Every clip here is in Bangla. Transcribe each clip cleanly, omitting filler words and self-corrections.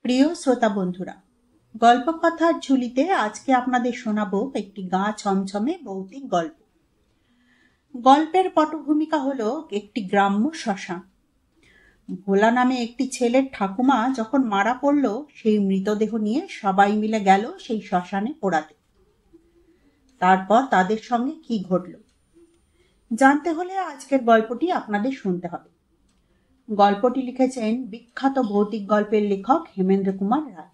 প্রিয় শ্রোতা বন্ধুরা, গল্পকথার ঝুলিতে আজকে আপনাদের শোনাবো একটি গা ছমছমে ভৌতিক গল্প। গল্পের পটভূমিকা হলো একটি গ্রাম্য শ্মশান। ভোলা নামে একটি ছেলের ঠাকুমা যখন মারা পড়ল, সেই মৃতদেহ নিয়ে সবাই মিলে গেল সেই শ্মশানে পোড়াতে। তারপর তাদের সঙ্গে কি ঘটল জানতে হলে আজকের গল্পটি আপনাদের শুনতে হবে। গল্পটি লিখেছেন বিখ্যাত ভৌতিক গল্পের লেখক হেমেন্দ্র কুমার রায়।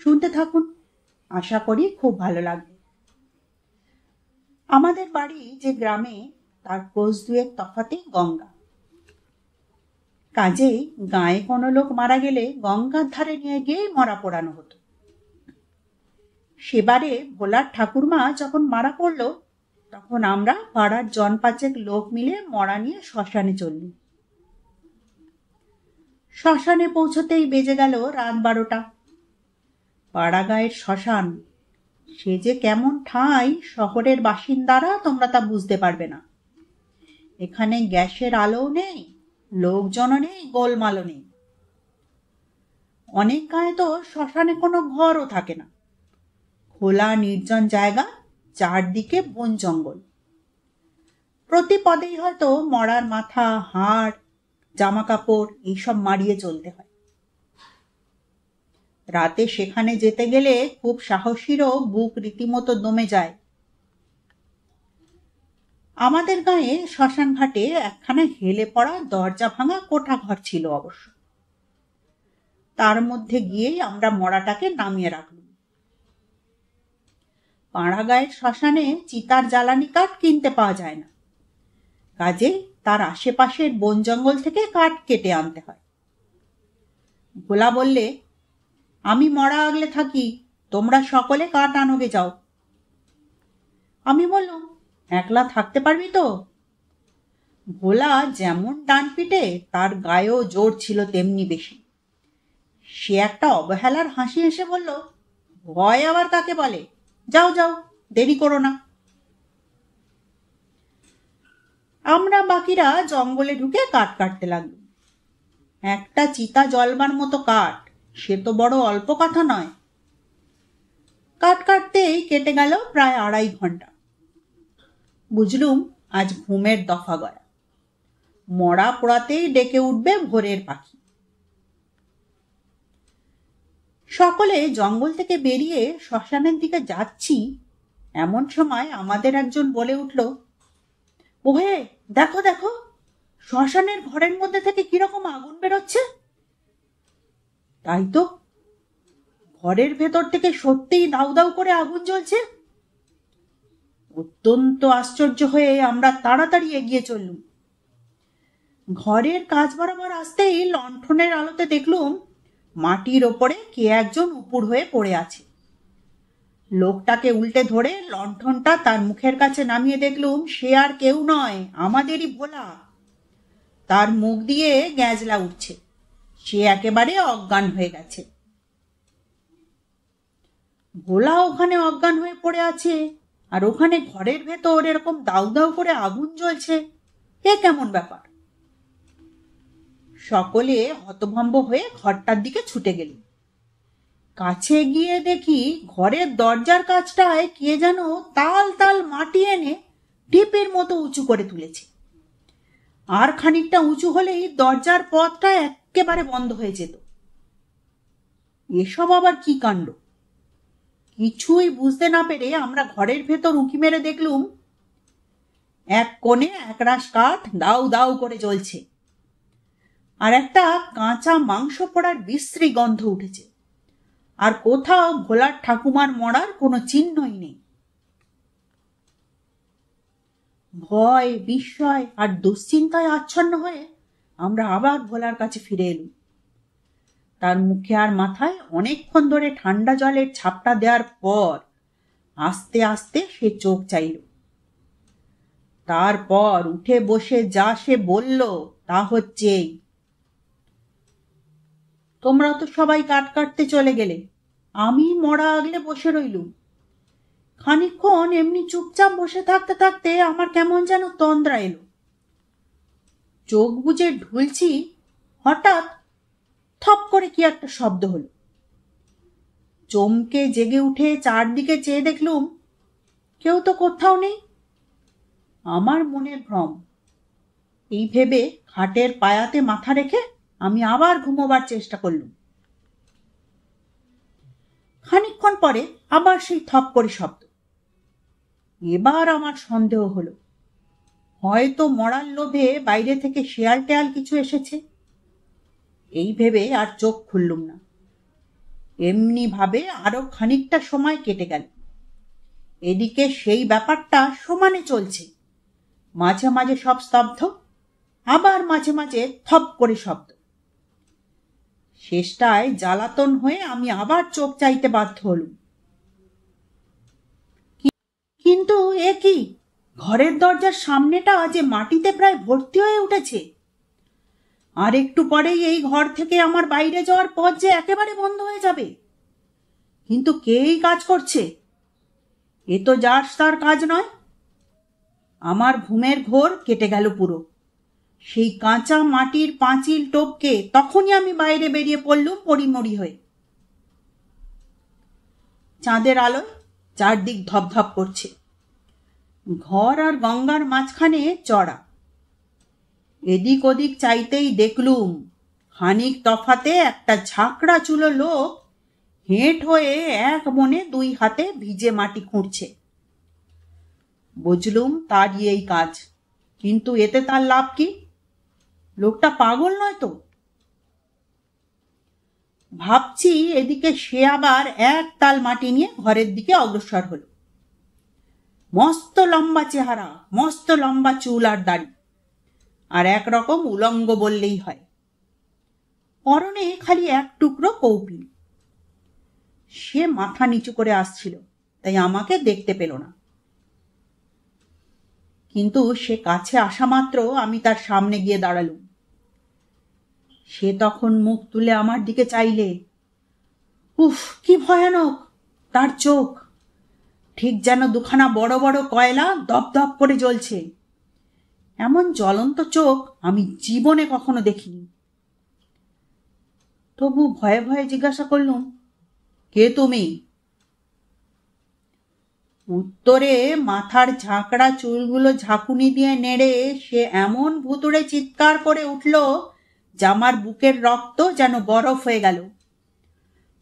শুনতে থাকুন, আশা করি খুব ভালো লাগবে। আমাদের বাড়ি যে গ্রামে, তার ক্রোশ দুয়েক তফাতে গঙ্গা। কাজেই গায়ে কোনো লোক মারা গেলে গঙ্গার ধারে নিয়ে গিয়ে মরা পোড়ানো হতো। সেবারে ভোলার ঠাকুরমা যখন মারা পড়ল, তখন আমরা পাড়ার জন পাঁচেক লোক মিলে মরা নিয়ে শ্মশানে চললুম। শ্মশানে পৌঁছতেই বেজে গেল রাত 12টা। পাড়া গায়ের শ্মশান, সে যে কেমন ঠাঁই, শহরের বাসিন্দারা তোমরা তা বুঝতে পারবে না। এখানে গ্যাসের আলোও নেই, লোকজনও নেই, গোলমালও নেই। অনেক গায়ে তো শ্মশানে কোনো ঘরও থাকে না। খোলা নির্জন জায়গা, চারদিকে বন জঙ্গল। প্রতি পদেই হয়তো মরার মাথা, হাড়, জামা কাপড় এইসব মারিয়ে চলতে হয়। রাতে সেখানে যেতে গেলে খুব সাহসীরও বুক রীতিমতো দমে যায়। আমাদের গায়ে শ্মশান ঘাটে একখানা হেলে পড়া দরজা ভাঙা কোঠা ঘর ছিল অবশ্য। তার মধ্যে গিয়েই আমরা মরাটাকে নামিয়ে রাখলাম। পাড়া গায়ের শ্মশানে চিতার জ্বালানি কাঠ কিনতে পাওয়া যায় না, কাজে তার আশেপাশের বন জঙ্গল থেকে কাঠ কেটে আনতে হয়। ভোলা বললে, আমি মরা আগলে থাকি, তোমরা সকলে কাঠ আনোগে যাও। আমি বললাম, একলা থাকতে পারবি তো? ভোলা যেমন ডান পিটে, তার গায়েও জোর ছিল তেমনি বেশি। সে একটা অবহেলার হাসি হেসে বলল, ভয় আবার কাকে বলে, যাও যাও, দেরি করো না। আমরা বাকিরা জঙ্গলে ঢুকে কাঠ কাটতে লাগলো। একটা চিতা জ্বলবার মতো কাঠ, সে তো বড় অল্প কথা নয়। কাঠ কাটতেই কেটে গেল প্রায় 2.5 ঘন্টা। বুঝলুম আজ ঘুমের দফা গয়া। মরা পোড়াতেই ডেকে উঠবে ভোরের পাখি। সকলে জঙ্গল থেকে বেরিয়ে শ্মশানের দিকে যাচ্ছি, এমন সময় আমাদের একজন বলে উঠল, ওহে দেখো দেখো, শ্মশানের ঘরের মধ্যে থেকে কিরকম আগুন বেরোচ্ছে। তাই তো, ঘরের ভেতর থেকে সত্যিই দাউ দাউ করে আগুন জ্বলছে। অত্যন্ত আশ্চর্য হয়ে আমরা তাড়াতাড়ি এগিয়ে চললুম। ঘরের কাজ বরাবর আসতেই লণ্ঠনের আলোতে দেখলুম মাটির ওপরে কে একজন উপুড় হয়ে পড়ে আছে। লোকটাকে উল্টে ধরে লণ্ঠনটা তার মুখের কাছে নামিয়ে দেখলুম সে আর কেউ নয়, আমাদেরই ভোলা। তার মুখ দিয়ে গ্যাঁজলা উঠছে, সে একেবারে অজ্ঞান হয়ে গেছে। ভোলা ওখানে অজ্ঞান হয়ে পড়ে আছে, আর ওখানে ঘরের ভেতর এরকম দাউ দাউ করে আগুন জ্বলছে, এ কেমন ব্যাপার? সকলে হতভম্ব হয়ে ঘরটার দিকে ছুটে গেল। কাছে গিয়ে দেখি ঘরের দরজার কাছটায় কে যেন তাল তাল মাটি এনে টিপের মতো উঁচু করে তুলেছে। আর খানিকটা উঁচু হলেই দরজার পথটা একেবারে বন্ধ হয়ে যেত। এসব আবার কি কাণ্ড! কিছুই বুঝতে না পেরে আমরা ঘরের ভেতর উঁকি মেরে দেখলুম এক কোণে একরাশ কাঠ দাউ দাউ করে জ্বলছে, আর একটা কাঁচা মাংস পোড়ার বিশ্রী গন্ধ উঠেছে, আর কোথাও ভোলার ঠাকুমার মরার কোনো চিহ্নই নেই। ভয়, বিস্ময় আর দুশ্চিন্তায় আচ্ছন্ন হয়ে আমরা আবার ভোলার কাছে ফিরে এলুম। তার মুখে আর মাথায় অনেকক্ষণ ধরে ঠান্ডা জলের ঝাপটা দেওয়ার পর আস্তে আস্তে সে চোখ চাইল। তারপর উঠে বসে যা সে বলল তা হচ্ছে, তোমরা তো সবাই কাঠ কাটতে চলে গেলে, আমি মরা আগলে বসে রইলুম। খানিকক্ষণ এমনি চুপচাপ বসে থাকতে থাকতে আমার কেমন যেন তন্দ্রা এলো। চোখ বুজে ঢুলছি, হঠাৎ থপ করে কি একটা শব্দ হলো। চমকে জেগে উঠে চারদিকে চেয়ে দেখলুম কেউ তো কোথাও নেই। আমার মনের ভ্রম। এই ভেবে খাটের পায়াতে মাথা রেখে আমি আবার ঘুমোবার চেষ্টা করলুম। খানিকক্ষণ পরে আবার সেই থপ করে শব্দ। এবার আমার সন্দেহ হলো, হয়তো মরার লোভে বাইরে থেকে শেয়াল টেয়াল কিছু এসেছে। এই ভেবে আর চোখ খুললুম না। এমনি ভাবে আরো খানিকটা সময় কেটে গেল। এদিকে সেই ব্যাপারটা সমানে চলছে। মাঝে মাঝে সব স্তব্ধ, আবার মাঝে মাঝে থপ করে শব্দ। শেষটায় জ্বালাতন হয়ে আমি আবার চোখ চাইতে বাধ্য হলুম। কিন্তু এ কি, ঘরের দরজার সামনেটা যে মাটিতে প্রায় ভর্তি হয়ে উঠেছে। আর একটু পরেই এই ঘর থেকে আমার বাইরে যাওয়ার পথ যে একেবারে বন্ধ হয়ে যাবে। কিন্তু কে এই কাজ করছে? এ তো যার তার কাজ নয়। আমার ঘুমের ঘোর কেটে গেল পুরো। সেই কাঁচা মাটির পাঁচিল টপকে তখনই আমি বাইরে বেরিয়ে পড়লুম পরিমরি হয়ে। চাঁদের আলোয় চারদিক ধপধপ করছে। ঘর আর গঙ্গার মাঝখানে চড়া। এদিক ওদিক চাইতেই দেখলুম খানিক তফাতে একটা ঝাঁকড়া চুলো লোক হেঁট হয়ে এক মনে দুই হাতে ভিজে মাটি খুঁড়ছে। বুঝলুম তারই এই কাজ, কিন্তু এতে তার লাভ কি? লোকটা পাগল নয় তো? ভাবছি এদিকে সে আবার এক তাল মাটি নিয়ে ঘরের দিকে অগ্রসর হলো। মস্ত লম্বা চেহারা, মস্ত লম্বা চুল আর দাড়ি, আর একরকম উলঙ্গ বললেই হয়। পরনে খালি এক টুকরো কৌপিন। সে মাথা নিচু করে আসছিল, তাই আমাকে দেখতে পেল না। কিন্তু সে কাছে আসা মাত্র আমি তার সামনে গিয়ে দাঁড়ালুম। সে তখন মুখ তুলে আমার দিকে চাইলে। উফ, কি ভয়ানক তার চোখ! ঠিক যেন দুখানা বড় বড় কয়লা দপদপ করে জ্বলছে। এমন জ্বলন্ত চোখ আমি জীবনে কখনো দেখিনি। তবু ভয়ে ভয়ে জিজ্ঞাসা করলুম, কে তুমি? উত্তরে মাথার ঝাঁকড়া চুলগুলো ঝাঁকুনি দিয়ে নেড়ে সে এমন ভুতুড়ে চিৎকার করে উঠল যে আমার বুকের রক্ত যেন বরফ হয়ে গেল।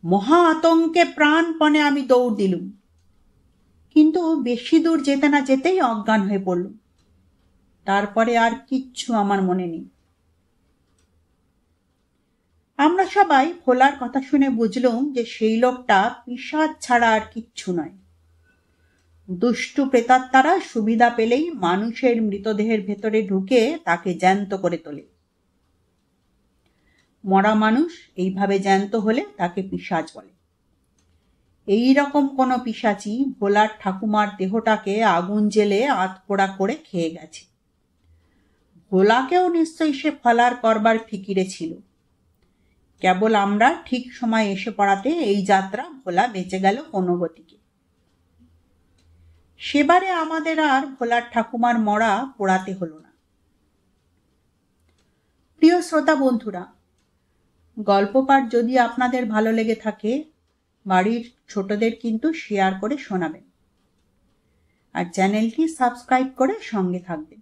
মহা আতঙ্কে প্রাণপণে আমি দৌড় দিলুম, কিন্তু বেশি দূর যেতে না যেতেই অজ্ঞান হয়ে পড়লুম। তারপরে আর কিচ্ছু আমার মনে নেই। আমরা সবাই ভোলার কথা শুনে বুঝলুম যে সেই লোকটা পিশাচ ছাড়া আর কিচ্ছু নয়। দুষ্টু প্রেতাত্মারা সুবিধা পেলেই মানুষের মৃতদেহের ভেতরে ঢুকে তাকে জ্যান্ত করে তোলে। মরা মানুষ এইভাবে জ্যান্ত হলে তাকে পিশাচ বলে। এই রকম কোনো পিশাচি ভোলার ঠাকুমার দেহটাকে আগুন জেলে আধপোড়া করে খেয়ে গেছে। ভোলাকেও নিশ্চয়ই সে ফলার করবার ফিকিরে ছিল। কেবল আমরা ঠিক সময় এসে পড়াতে এই যাত্রা ভোলা বেঁচে গেল কোনো গতিকে। সেবারে আমাদের আর ভোলার ঠাকুমার মরা পোড়াতে হলো না। প্রিয় শ্রোতা বন্ধুরা, গল্প পাঠ যদি আপনাদের ভালো লেগে থাকে, বাড়ির ছোটদের কিন্তু শেয়ার করে শোনাবেন, আর চ্যানেলটি সাবস্ক্রাইব করে সঙ্গে থাকবেন।